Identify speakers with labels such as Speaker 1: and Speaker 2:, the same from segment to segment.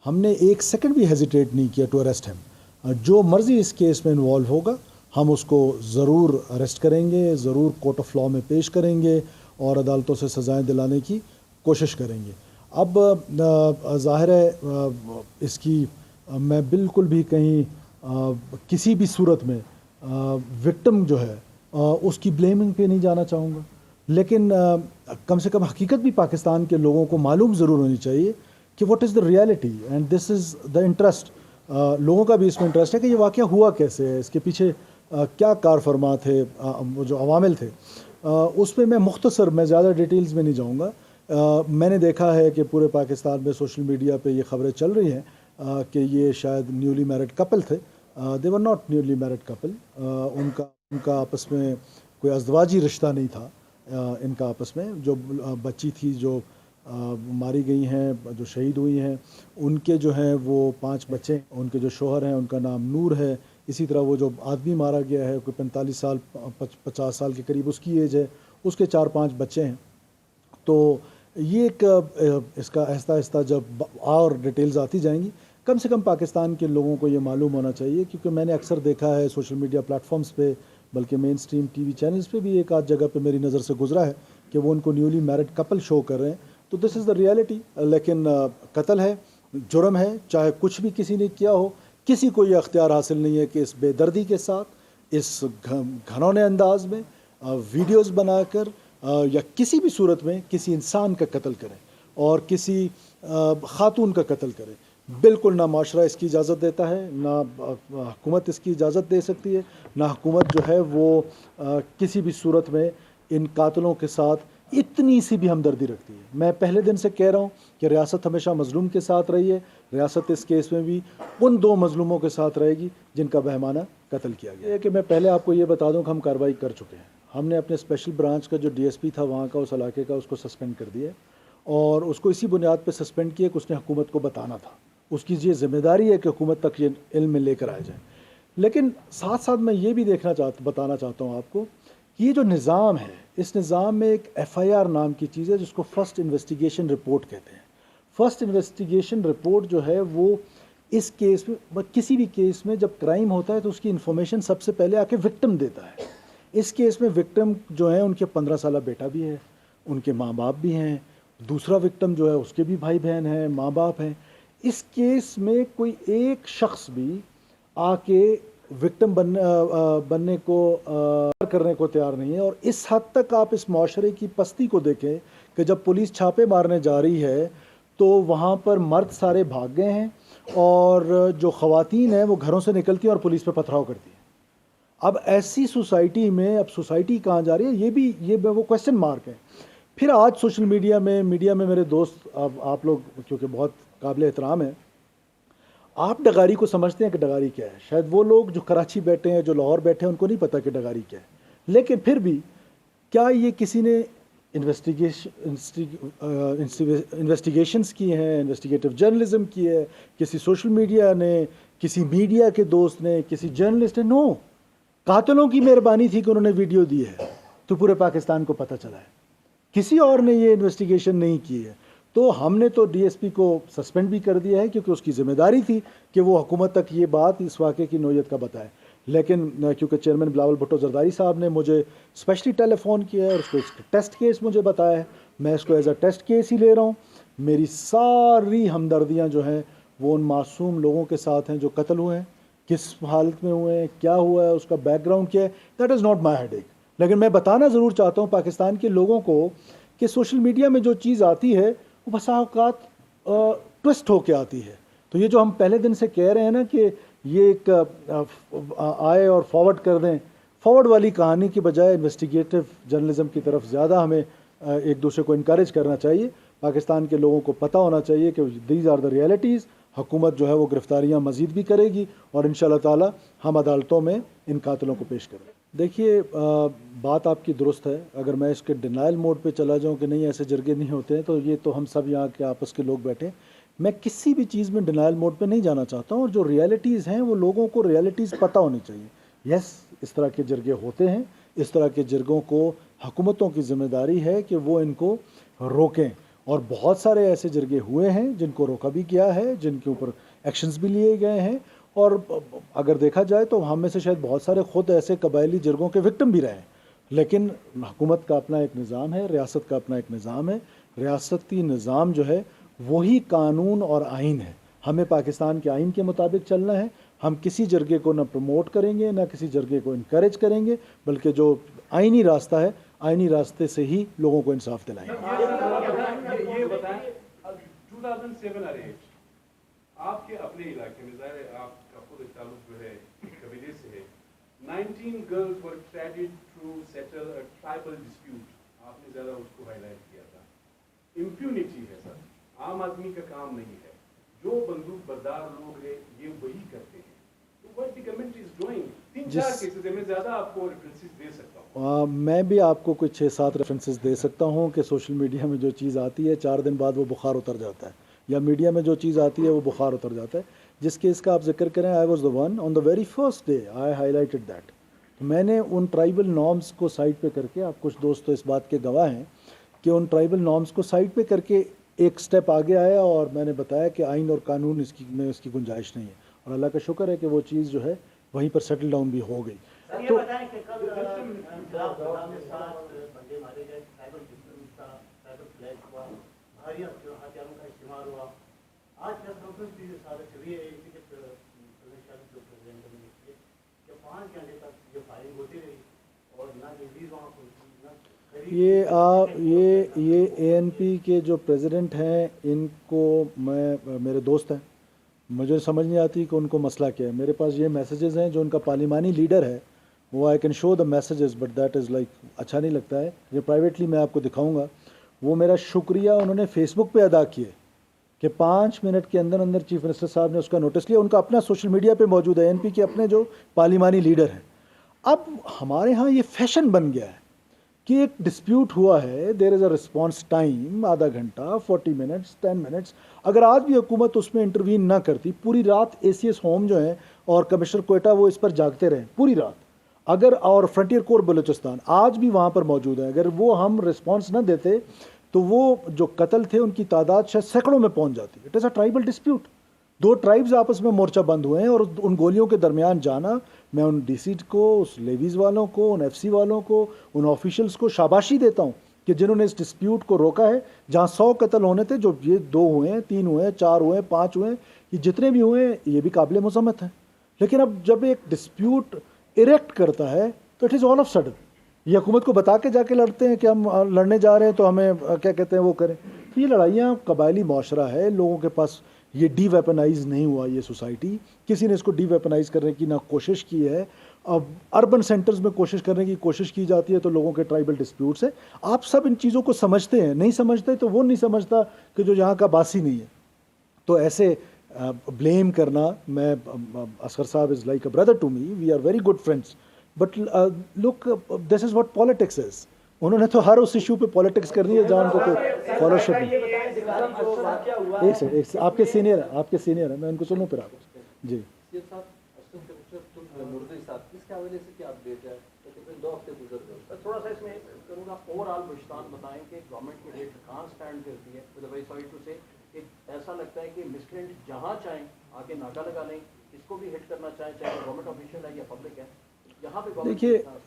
Speaker 1: हमने एक सेकंड भी हेजिटेट नहीं किया टू अरेस्ट हिम। जो मर्ज़ी इस केस में इन्वॉल्व होगा हम उसको ज़रूर अरेस्ट करेंगे, ज़रूर कोर्ट ऑफ लॉ में पेश करेंगे और अदालतों से सज़ाएं दिलाने की कोशिश करेंगे। अब ज़ाहिर है इसकी मैं बिल्कुल भी कहीं किसी भी सूरत में विक्टिम जो है उसकी ब्लेमिंग पे नहीं जाना चाहूँगा, लेकिन कम से कम हकीकत भी पाकिस्तान के लोगों को मालूम ज़रूर होनी चाहिए कि what is the reality and this is the interest. लोगों का भी इसमें इंटरेस्ट है कि ये वाक़या हुआ कैसे है, इसके पीछे क्या कार फरमा थे, वो जो अवामिल थे। उसमें मैं ज़्यादा डिटेल्स में नहीं जाऊँगा। मैंने देखा है कि पूरे पाकिस्तान में सोशल मीडिया पे ये ख़बरें चल रही हैं कि ये शायद न्यूली मैरिड कपल थे। They were not newly married couple. उनका आपस में कोई अज़दवाजी रिश्ता नहीं था। इनका आपस में जो बच्ची थी जो मारी गई हैं, जो शहीद हुई हैं, उनके जो हैं वो 5 बच्चे, उनके जो शोहर हैं उनका नाम नूर है। इसी तरह वो जो आदमी मारा गया है कोई 45 साल 50 साल के करीब उसकी एज है, उसके 4-5 बच्चे हैं। तो ये एक इसका आहिस्ता आहिस्ता जब और डिटेल्स आती जाएंगी, कम से कम पाकिस्तान के लोगों को ये मालूम होना चाहिए, क्योंकि मैंने अक्सर देखा है सोशल मीडिया प्लेटफॉर्म्स पे, बल्कि मेन स्ट्रीम टीवी चैनल्स पे भी एक आध जगह पे मेरी नज़र से गुजरा है कि वो उनको न्यूली मैरिड कपल शो कर रहे हैं। तो दिस इज़ द रियलिटी। लेकिन कत्ल है, जुर्म है, चाहे कुछ भी किसी ने किया हो, किसी को ये अख्तियार हासिल नहीं है कि इस बेदर्दी के साथ, इस घनौने अंदाज में वीडियोस बनाकर या किसी भी सूरत में किसी इंसान का कत्ल करें और किसी खातून का कत्ल करें। बिल्कुल ना माशरा इसकी इजाज़त देता है, ना हुकूमत इसकी इजाज़त दे सकती है, ना हुकूमत जो है वो किसी भी सूरत में इन कातलों के साथ इतनी सी भी हमदर्दी रखती है। मैं पहले दिन से कह रहा हूँ कि रियासत हमेशा मज़लूम के साथ रही है। रियासत इस केस में भी उन 2 मज़लूमों के साथ रहेगी जिनका बहमाना कत्ल किया गया है। कि मैं पहले आपको ये बता दूँ कि हम कार्रवाई कर चुके हैं। हमने अपने स्पेशल ब्रांच का जो DSP था वहाँ का, उस इलाके का, उसको सस्पेंड कर दिया और उसको इसी बुनियाद पर सस्पेंड किया कि उसने हुकूमत को बताना था। उसकी ये जिम्मेदारी है कि हुकूमत तक ये इल्म में लेकर आया जाए। लेकिन साथ साथ मैं ये भी बताना चाहता हूँ आपको, ये जो निज़ाम है, इस निज़ाम में एक FIR नाम की चीज़ है जिसको फ़र्स्ट इन्वेस्टिगेशन रिपोर्ट कहते हैं। फ़र्स्ट इन्वेस्टिगेशन रिपोर्ट जो है वो इस केस में, किसी भी केस में जब क्राइम होता है तो उसकी इन्फॉर्मेशन सबसे पहले आके विक्टिम देता है। इस केस में विक्टिम जो है उनके 15 साल बेटा भी है, उनके माँ बाप भी हैं, दूसरा विक्टिम जो है उसके भी भाई बहन हैं, माँ बाप हैं। इस केस में कोई एक शख्स भी आके विक्टिम बनने को करने को तैयार नहीं है। और इस हद तक आप इस माशरे की पस्ती को देखें कि जब पुलिस छापे मारने जा रही है तो वहाँ पर मर्द सारे भाग गए हैं और जो ख़वातीन हैं वो घरों से निकलती हैं और पुलिस पे पथराव करती हैं। अब ऐसी सोसाइटी में अब सोसाइटी कहाँ जा रही है, ये वो क्वेश्चन मार्क है। फिर आज सोशल मीडिया में मेरे दोस्त, अब आप लोग क्योंकि बहुत काबिल एहतराम है, आप डगारी को समझते हैं कि डगारी क्या है। शायद वो लोग जो कराची बैठे हैं, जो लाहौर बैठे हैं, उनको नहीं पता कि डगारी क्या है। लेकिन फिर भी क्या ये किसी ने इन्वेस्टिगेशंस की हैं, इन्वेस्टिगेटिव जर्नलिज्म की है, किसी सोशल मीडिया ने, किसी मीडिया के दोस्त ने, किसी जर्नलिस्ट ने? नो, कातलों की मेहरबानी थी कि उन्होंने वीडियो दी है तो पूरे पाकिस्तान को पता चला है। किसी और ने ये इन्वेस्टिगेशन नहीं की है। तो हमने तो DSP को सस्पेंड भी कर दिया है क्योंकि उसकी ज़िम्मेदारी थी कि वो हुकूमत तक ये बात, इस वाक़े की नौयत का बताए। लेकिन क्योंकि चेयरमैन बिलावल भुट्टो जरदारी साहब ने मुझे स्पेशली टेलीफोन किया है और उसको इसका टेस्ट केस मुझे बताया है, मैं इसको एज अ टेस्ट केस ही ले रहा हूँ। मेरी सारी हमदर्दियाँ जो हैं वो उन मासूम लोगों के साथ हैं जो कत्ल हुए हैं, किस हालत में हुए हैं, क्या हुआ है, उसका बैकग्राउंड क्या है, that is not my headache. लेकिन मैं बताना ज़रूर चाहता हूँ पाकिस्तान के लोगों को कि सोशल मीडिया में जो चीज़ आती है वो बसा औकात ट्विस्ट होके आती है। तो ये जो हम पहले दिन से कह रहे हैं ना कि ये एक आए और फॉरवर्ड कर दें, फॉरवर्ड वाली कहानी की बजाय इन्वेस्टिगेटिव जर्नलिज्म की तरफ ज़्यादा हमें एक दूसरे को इनकरेज करना चाहिए। पाकिस्तान के लोगों को पता होना चाहिए कि दीज आर द रियलिटीज़। हुकूमत जो है वो गिरफ्तारियाँ मज़ीद भी करेगी और इंशाअल्लाह ताला हम अदालतों में इन कातिलों को पेश करें। देखिए, बात आपकी दुरुस्त है। अगर मैं इसके डिनाइल मोड पे चला जाऊं कि नहीं ऐसे जरगे नहीं होते हैं, तो ये तो हम सब यहाँ के आपस के लोग बैठे। मैं किसी भी चीज़ में डिनाइल मोड पे नहीं जाना चाहता हूँ और जो रियलिटीज़ हैं वो लोगों को रियलिटीज़ पता होनी चाहिए। यस, इस तरह के जरगे होते हैं। इस तरह के जरगों को हुकूमतों की ज़िम्मेदारी है कि वो इनको रोकें। और बहुत सारे ऐसे जरगे हुए हैं जिनको रोका भी गया है, जिनके ऊपर एक्शंस भी लिए गए हैं। और अगर देखा जाए तो हम में से शायद बहुत सारे खुद ऐसे कबायली जरगों के विक्टिम भी रहे हैं। लेकिन हुकूमत का अपना एक निज़ाम है, रियासत का अपना एक निज़ाम है। रियासती निज़ाम जो है वही कानून और आइन है। हमें पाकिस्तान के आइन के मुताबिक चलना है। हम किसी जरगे को ना प्रमोट करेंगे ना किसी जरगे को इनकरेज करेंगे, बल्कि जो आइनी रास्ता है, आइनी रास्ते से ही लोगों को इंसाफ दिलाएंगे।
Speaker 2: ये बताएं 2007 और 8 आपके अपने इलाके में, ज़ाहिर है आपका खुद ताल्लुक जो है कबीले से है, 19 girls were traded to settle a tribal dispute, आपने ज़्यादा उसको हाईलाइट किया था। इम्प्यूनिटी है सर, आम आदमी का काम नहीं है, जो बंदूक बरदार लोग हैं ये वही करते हैं। तो what the government is doing, 3-4 cases में ज़्यादा आपको रेफरेंसेस दे सकता हूँ।
Speaker 1: मैं भी आपको कुछ 6-7 रेफरेंसेस दे सकता हूँ कि सोशल मीडिया में जो चीज़ आती है 4 दिन बाद वो बुखार उतर जाता है, या मीडिया में जो चीज़ आती है वो बुखार उतर जाता है। जिस केस का आप जिक्र करें, I was the one on the very first day I highlighted that. मैंने उन ट्राइबल नॉर्म्स को साइड पे करके, आप कुछ दोस्त तो इस बात के गवाह हैं कि उन ट्राइबल नॉर्म्स को साइड पे करके एक स्टेप आगे आया और मैंने बताया कि आइन और कानून इसकी गुंजाइश नहीं है। और अल्लाह का शुक्र है कि वो चीज़ जो है वहीं पर सेटल डाउन भी हो गई। तो ये ANP के जो प्रेसिडेंट हैं, इनको मेरे दोस्त हैं, मुझे समझ नहीं आती कि उनको मसला क्या है। मेरे पास ये मैसेजेस हैं जो उनका पार्लिमानी लीडर है, वो I can show the messages but that is like अच्छा नहीं लगता है। ये प्राइवेटली मैं आपको दिखाऊंगा। वो मेरा शुक्रिया उन्होंने फेसबुक पे अदा किए कि 5 मिनट के अंदर अंदर चीफ मिनिस्टर साहब ने उसका नोटिस लिया। उनका अपना सोशल मीडिया पे मौजूद है, ANP के अपने जो पार्लिमानी लीडर हैं। अब हमारे यहाँ ये फैशन बन गया है कि एक डिस्प्यूट हुआ है, there is a response time आधा घंटा, 40 मिनट्स, 10 मिनट्स। अगर आज भी हुकूमत उसमें इंटरवीन ना करती, पूरी रात ACS होम जो है और कमिश्नर कोयटा वो इस पर जागते रहे पूरी रात, अगर, और फ्रंटियर कोर बलूचिस्तान आज भी वहाँ पर मौजूद है, अगर वो हम रिस्पॉन्स ना देते तो वो जो कत्ल थे उनकी तादाद शायद सैकड़ों में पहुँच जाती। It is a tribal dispute. 2 tribes आपस में मोर्चा बंद हुए हैं और उन गोलियों के दरमियान जाना, मैं उन DC को, उस लेवीज़ वालों को, उन FC वालों को, उन ऑफिशियल्स को शाबाशी देता हूँ कि जिन्होंने इस डिस्प्यूट को रोका है। जहाँ 100 कत्ल होने थे, जो ये 2 हुए हैं, 3 हुए हैं, 4 हुए हैं, 5 हुए हैं, ये जितने भी हुए हैं ये भी काबिल मज़म्मत है। लेकिन अब जब एक डिस्प्यूट इरेक्ट करता है तो it is all of sudden, ये हुकूमत को बता के जाके लड़ते हैं कि हम लड़ने जा रहे हैं तो हमें क्या कहते हैं वो करें। तो ये लड़ाइयाँ, कबायली माशरा है, लोगों के पास ये डी वेपनाइज नहीं हुआ। ये सोसाइटी, किसी ने इसको डी वेपनाइज करने की ना कोशिश की है। अब अर्बन सेंटर्स में कोशिश करने की कोशिश की जाती है तो लोगों के ट्राइबल डिस्प्यूट्स है। आप सब इन चीज़ों को समझते हैं, नहीं समझते तो वो नहीं समझता कि जो यहाँ का बासी नहीं है। तो ऐसे ब्लेम करना, मैं असगर साहब is like a brother to me, we are very good friends, but look this is what politics is. उन्होंने तो हर उस इशू पे पॉलिटिक्स करनी है जहाँ उनको कोई फॉलोशिप नहीं। एक सेकंड, आपके सीनियर है, मैं उनको सुनूँ फिर आप जी।
Speaker 3: थोड़ा सा इसमें करूँगा, ओवरऑल बलूचिस्तान बताएं कि गवर्नमेंट की रेट कहाँ स्टैंड करती है। विद वेरी सॉरी टू से, ऐसा लगता है कि मिसक्रेंट जहाँ चाहें आके नाका लगा लें, इसको भी हिट करना चाहें, चाहे गवर्नमेंट ऑफिशियल है या पब्लिक है। यहाँ पे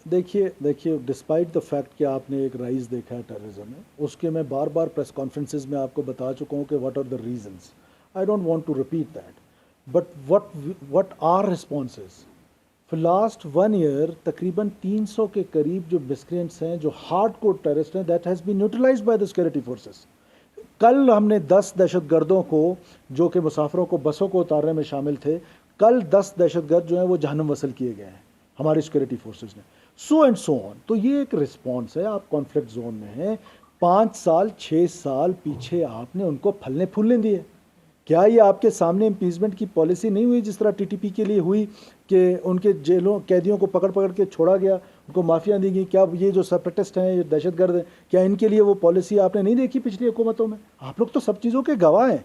Speaker 1: देखिए डिस्पाइट द फैक्ट कि आपने एक राइज देखा है टेररिज्म में, उसके मैं बार बार प्रेस कॉन्फ्रेंसेज में आपको बता चुका हूँ कि what are the reasons. I don't want to repeat that, but what are responses for last 1 year तकरीबन 300 के करीब जो मिसक्रेंट्स हैं, जो हार्ड कोर टेररिस्ट हैं, that has been neutralised by the security forces. कल हमने 10 दहशतगर्दों को, जो कि मुसाफिरों को बसों को उतारने में शामिल थे, कल 10 दहशतगर्द जो हैं वो जहन्नम वसल किए गए हैं हमारी सिक्योरिटी फोर्सेस ने, सो एंड सो ऑन। तो ये एक रिस्पॉन्स है। आप कॉन्फ्लिक्ट जोन में हैं, 5 साल 6 साल पीछे आपने उनको फलने फूलने दिए। क्या ये आपके सामने इम्पीचमेंट की पॉलिसी नहीं हुई जिस तरह TTP के लिए हुई कि उनके जेलों कैदियों को पकड़ पकड़ के छोड़ा गया, उनको माफिया दी गई? क्या ये जो सेपरेटिस्ट हैं, ये दहशतगर्द हैं, क्या इनके लिए वो पॉलिसी आपने नहीं देखी पिछली हुकूमतों में? आप लोग तो सब चीज़ों के गवाह हैं,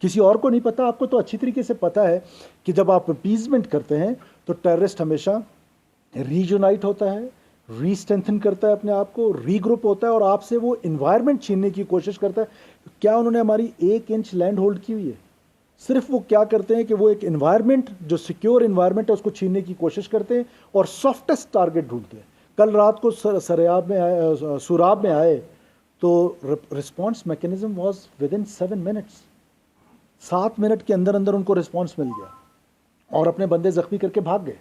Speaker 1: किसी और को नहीं पता, आपको तो अच्छी तरीके से पता है कि जब आप अपीजमेंट करते हैं तो टेररिस्ट हमेशा रीयूनाइट होता है, रीस्ट्रेंथन करता है अपने आप को, रीग्रुप होता है और आपसे वो इन्वायरमेंट छीनने की कोशिश करता है। क्या उन्होंने हमारी 1 इंच लैंड होल्ड की हुई है? सिर्फ वो क्या करते हैं कि वो एक इन्वायरमेंट जो सिक्योर इन्वायरमेंट है उसको छीनने की कोशिश करते हैं और सॉफ्टेस्ट टारगेट ढूंढते हैं। कल रात को सरेआब में आए, सुराब में आए तो response mechanism was with in 7 minutes. 7 minute के अंदर अंदर उनको रिस्पॉन्स मिल गया और अपने बंदे जख्मी करके भाग गए।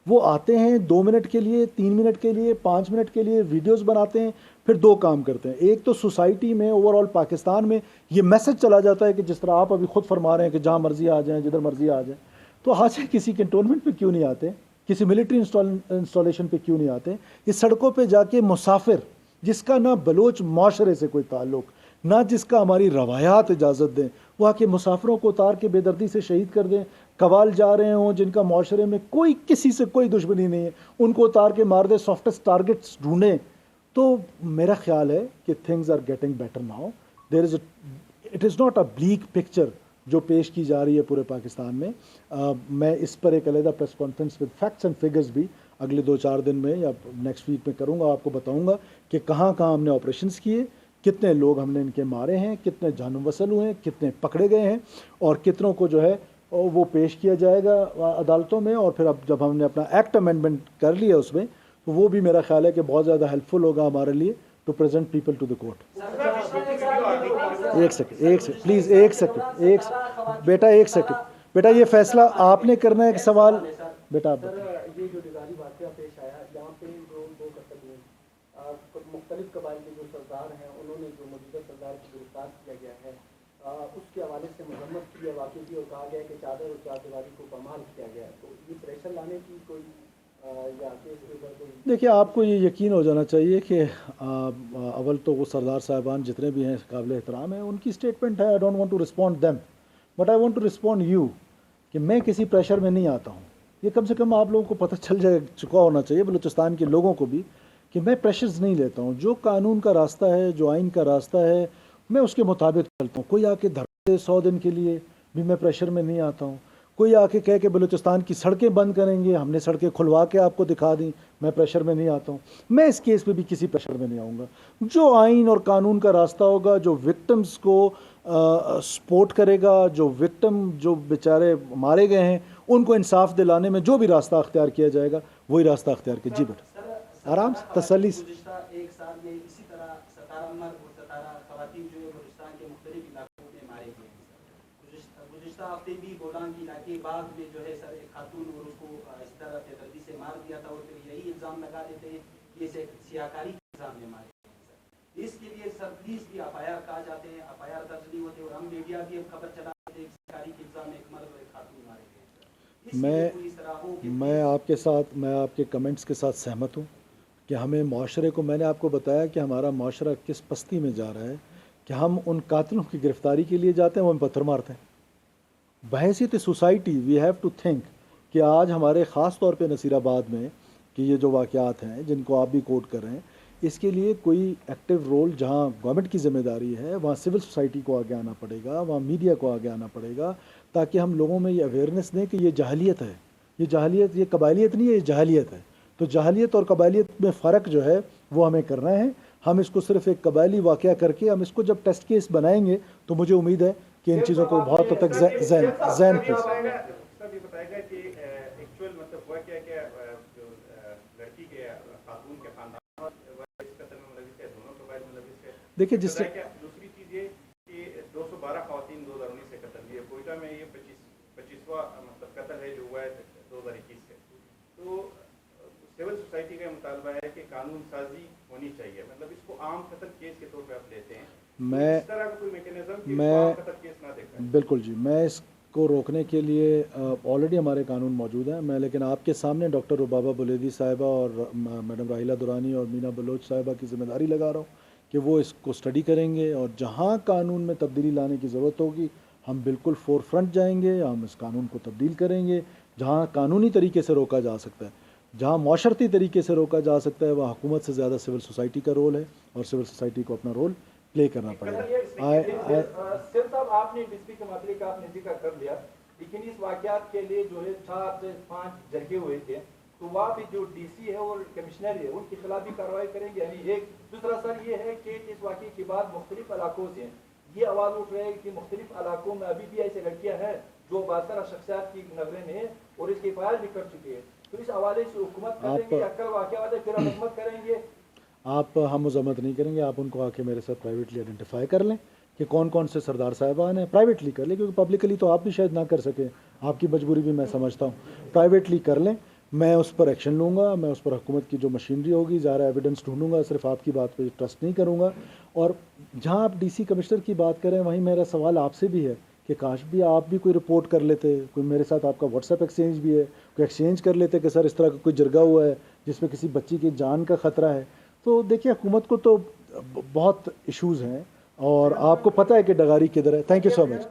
Speaker 1: वो आते हैं 2 मिनट के लिए, 3 मिनट के लिए, 5 मिनट के लिए वीडियोस बनाते हैं, फिर 2 काम करते हैं। एक तो सोसाइटी में ओवरऑल पाकिस्तान में ये मैसेज चला जाता है कि जिस तरह आप अभी खुद फरमा रहे हैं कि जहाँ मर्जी आ जाएं, जिधर मर्जी आ जाएं, तो आज से किसी कैंटोनमेंट पे क्यों नहीं आते, किसी मिलिट्री इंस्टॉलेशन पे क्यों नहीं आते? इस सड़कों पे जाके मुसाफिर जिसका ना बलोच माशरे से कोई ताल्लुक, ना जिसका हमारी रवायात इजाज़त दें, वो आके मुसाफिरों को उतार के बेदर्दी से शहीद कर दें। कवाल जा रहे हों जिनका माशरे में कोई किसी से कोई दुश्मनी नहीं है, उनको उतार के मार दे, सॉफ्टेस्ट टारगेट्स ढूंढें। तो मेरा ख्याल है कि things are getting better now. There is it is not a bleak picture जो पेश की जा रही है पूरे पाकिस्तान में। मैं इस पर एक अलग press conference with facts and figures भी अगले 2-4 दिन में या नेक्स्ट वीक में करूँगा, आपको बताऊँगा कि कहाँ कहाँ हमने ऑपरेशंस किए, कितने लोग हमने इनके मारे हैं, कितने जानम वसल हुए हैं, कितने पकड़े गए हैं और कितनों को जो है वो पेश किया जाएगा अदालतों में। और फिर अब जब हमने अपना एक्ट अमेंडमेंट कर लिया उसमें, तो वो भी मेरा ख्याल है कि बहुत ज़्यादा हेल्पफुल होगा हमारे लिए to present people to the court. एक सेकंड प्लीज़, एक सेकंड बेटा ये फैसला आपने करना है। एक सवाल बेटा आप
Speaker 3: ये जो निगारी वाक़या पेश आया, यहाँ पे जो 2 कत्ल हुए, मुख्तलिफ कबाइल के जो सरदार हैं उन्होंने जो मौजूदा सरदार को गिरफ्तार किया गया है, उसके हवाले से मजम्मत की है वाक़ई की और कहा गया है कि चादर और चारदीवारी को पामाल किया गया है। तो ये प्रेशर लाने की कोई या केस के ऊपर कोई?
Speaker 1: देखिए, आपको ये यकीन हो जाना चाहिए कि अव्वल तो वो सरदार साहबान जितने भी हैं काबिल एहतराम हैं, उनकी स्टेटमेंट है। I don't want to respond them but I want to respond you कि मैं किसी प्रेशर में नहीं आता हूँ। ये कम से कम आप लोगों को पता चल चुका होना चाहिए, बलूचिस्तान के लोगों को भी, कि मैं प्रेशर्स नहीं लेता हूँ। जो कानून का रास्ता है, जो आइन का रास्ता है, मैं उसके मुताबिक चलता हूँ। कोई आके धरते 100 दिन के लिए भी मैं प्रेशर में नहीं आता हूँ। कोई आके कह के बलूचिस्तान की सड़कें बंद करेंगे, हमने सड़कें खुलवा के आपको दिखा दी, मैं प्रेशर में नहीं आता हूँ। मैं इस केस में भी किसी प्रेशर में नहीं आऊँगा। जो आइन और कानून का रास्ता होगा, जो विक्टिम्स को सपोर्ट करेगा, जो विक्टिम जो बेचारे मारे गए हैं उनको इंसाफ दिलाने में जो भी रास्ता अख्तियार किया जाएगा वही रास्ता अख्तियार किया। जी बेटा आराम से, तसल्ली से।
Speaker 4: एक साल ये इसी तरह 17 मर्द और 17 खवातीन जो है बलूचिस्तान के मुख्तलिफ इलाकों में मारे गए हैं। गुज़िश्ता हफ्ते भी गोलान के इलाके बाग में जो है सर एक खातून और उसको इस तरह बेदर्दी से मार दिया था और फिर यही इल्ज़ाम लगा देते हैं कि इसे सियाकारी के इल्ज़ाम में मारे गए हैं। सर इसके लिए सर प्लीज़ भी FIR कहा जाते हैं, FIR दर्ज नहीं होते और हम मीडिया भी खबर चला देते हैं सियाकारी के इल्ज़ाम में एक मर्द और एक खातून मारे गए।
Speaker 1: मैं आपके कमेंट्स के साथ सहमत हूँ कि हमें माशरे को, मैंने आपको बताया कि हमारा माशरा किस पस्ती में जा रहा है कि हम उन कातिलों की गिरफ्तारी के लिए जाते हैं, वो हम पत्थर मारते हैं। बहैसियत society we have to think कि आज हमारे ख़ास तौर पे नसीराबाद में कि ये जो वाक़यात हैं जिनको आप भी कोट कर रहे हैं, इसके लिए कोई एक्टिव रोल जहाँ गवर्नमेंट की ज़िम्मेदारी है वहाँ सिविल सोसाइटी को आगे आना पड़ेगा, वहाँ मीडिया को आगे आना पड़ेगा, ताकि हम लोगों में ये अवेयरनेस दें कि ये जहालियत है, ये जहालियत, ये कबायलियत नहीं है, ये जहालियत है। तो जहालियत और कबायलियत में फ़र्क जो है वो हमें करना है। हम इसको सिर्फ एक कबायली वाक़या करके हम इसको जब टेस्ट केस बनाएंगे तो मुझे उम्मीद है कि इन चीज़ों को बहुत हद तक जहन प्लीज
Speaker 2: ये बताएगा कि एक्चुअल मतलब हुआ क्या क्या जो लड़की के खातून के खानदान इस कत्ल में मुलविस है, दोनों कबाइल मुलविस है।
Speaker 1: देखिए जिससे
Speaker 2: दूसरी चीज़ ये कि 212 खवातीन 2019 से कत्ल हुई है। कोयटा में ये 25वां मतलब कत्ल है जो हुआ है 2021 से। तो सिविल सोसाइटी का मुतालबा है कि कानून साजी होनी चाहिए, मतलब इसको आम कत्ल केस के तौर पे आप लेते हैं।
Speaker 1: मैं
Speaker 2: इस तरह का कोई मैकेनिज्म आम कत्ल केस ना देखा।
Speaker 1: बिल्कुल जी, मैं इसको रोकने के लिए ऑलरेडी हमारे कानून मौजूद हैं। मैं लेकिन आपके सामने डॉक्टर रुबाबा बुलेदी साहिबा और मैडम राहिला दुरानी और मीना बलोच साहिबा की जिम्मेदारी लगा रहा हूँ कि वो इसको स्टडी करेंगे और जहाँ कानून में तब्दीली लाने की ज़रूरत होगी हम बिल्कुल फोर फ्रंट जाएंगे, हम इस कानून को तब्दील करेंगे। जहाँ कानूनी तरीके से रोका जा सकता है, जहाँ माशरती तरीके से रोका जा सकता है, वहाँ हुकूमत से ज़्यादा सिविल सोसाइटी का रोल है और सिविल सोसाइटी को अपना रोल प्ले करना पड़ेगा।
Speaker 5: सिर्फ साहब आपने डिस्ट्रिक्ट के मामले का आपने जिक्र कर लिया, लेकिन इस वाक़यात के लिए जो है 4 से 5 जरगे हुए थे, तो वहाँ भी जो DC है और कमिश्नर है उनके खिलाफ भी कार्रवाई करेंगे। यानी एक दूसरा सर ये है कि इस वाक़े के बाद मुख्तलिफ इलाकों से ये आवाज़ उठ रही है कि मुख्तलिफ इलाकों में अभी भी ऐसी लड़कियाँ हैं जो बासरा शख्सियात की नजरें में है और इसकी फाइल भी कर चुकी है। तो इस हवाले से हुकूमत करेंगे या कल वाक़या है फिर हम हुकूमत करेंगे?
Speaker 1: हम मजम्मत नहीं करेंगे, आप उनको आके मेरे साथ प्राइवेटली आइडेंटिफाई कर लें कि कौन कौन से सरदार साहिबान हैं, प्राइवेटली कर लें, क्योंकि पब्लिकली तो आप भी शायद ना कर सकें, आपकी मजबूरी भी मैं समझता हूँ। प्राइवेटली कर लें, मैं उस पर एक्शन लूँगा, मैं उस पर हुकूमत की जो मशीनरी होगी ज़ाहिर एविडेंस ढूंढूंगा, सिर्फ आपकी बात पे ट्रस्ट नहीं करूँगा। और जहाँ आप डीसी कमिश्नर की बात करें वहीं मेरा सवाल आपसे भी है कि काश भी आप भी कोई रिपोर्ट कर लेते, कोई मेरे साथ आपका व्हाट्सएप एक्सचेंज भी है, कोई एक्सचेंज कर लेते कि सर इस तरह का कोई जरगा हुआ है जिसमें किसी बच्ची की जान का ख़तरा है। तो देखिए हुकूमत को तो बहुत इश्यूज़ हैं और आपको पता है कि डगारी किधर है। Thank you so much.